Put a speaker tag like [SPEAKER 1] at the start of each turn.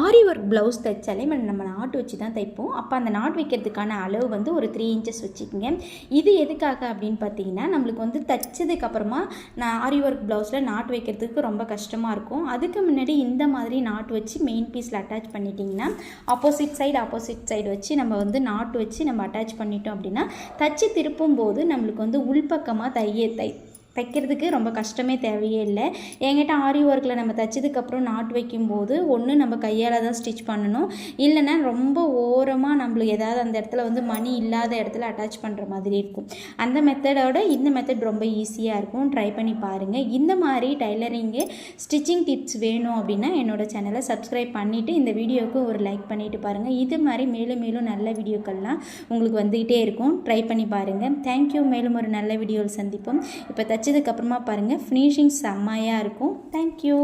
[SPEAKER 1] ஆரி work blouse தைச்சாலே நம்ம not வச்சு தான் தைப்போம். அப்போ அந்த நாட் வைக்கிறதுக்கான அளவு வந்து ஒரு 3 இன்ச்சஸ் வச்சுக்கோங்க. இது எதுக்காக அப்படின்னு பார்த்தீங்கன்னா, நம்மளுக்கு வந்து தைச்சதுக்கப்புறமா நான் ஆரி ஒர்க் ப்ளவுஸில் நாட் வைக்கிறதுக்கு ரொம்ப கஷ்டமாக இருக்கும். அதுக்கு முன்னாடி இந்த மாதிரி நாட் வச்சு மெயின் பீஸில் அட்டாச் பண்ணிட்டிங்கன்னா, ஆப்போசிட் சைடு வச்சு நம்ம வந்து நாட் வச்சு நம்ம அட்டாச் பண்ணிட்டோம் அப்படின்னா, தச்சு திருப்பும் போது நம்மளுக்கு வந்து உள்பக்கமாக தைக்கிறதுக்கு ரொம்ப கஷ்டமே தேவையே இல்லை. என்கிட்ட ஆரி ஒர்க்கில் நம்ம தைச்சதுக்கப்புறம் நாட் வைக்கும்போது ஒன்று நம்ம கையால் தான் ஸ்டிச் பண்ணணும், இல்லைன்னா ரொம்ப ஓரமாக நம்மளுக்கு ஏதாவது அந்த இடத்துல வந்து மணி இல்லாத இடத்துல அட்டாச் பண்ணுற மாதிரி இருக்கும். அந்த மெத்தடோட இந்த மெத்தட் ரொம்ப ஈஸியாக இருக்கும். ட்ரை பண்ணி பாருங்கள். இந்த மாதிரி டைலரிங்கு ஸ்டிச்சிங் டிப்ஸ் வேணும் அப்படின்னா என்னோடய சேனலை சப்ஸ்கிரைப் பண்ணிவிட்டு இந்த வீடியோவுக்கு ஒரு லைக் பண்ணிவிட்டு பாருங்கள். இது மாதிரி மேலும் மேலும் நல்ல வீடியோக்கள்லாம் உங்களுக்கு வந்துக்கிட்டே இருக்கும். ட்ரை பண்ணி பாருங்கள். தேங்க்யூ. மேலும் ஒரு நல்ல வீடியோவில் சந்திப்போம். இப்போ தைச்சதுக்கப்புறமா பாருங்கள், ஃபினிஷிங் செம்மையாக இருக்கும். தேங்க்யூ.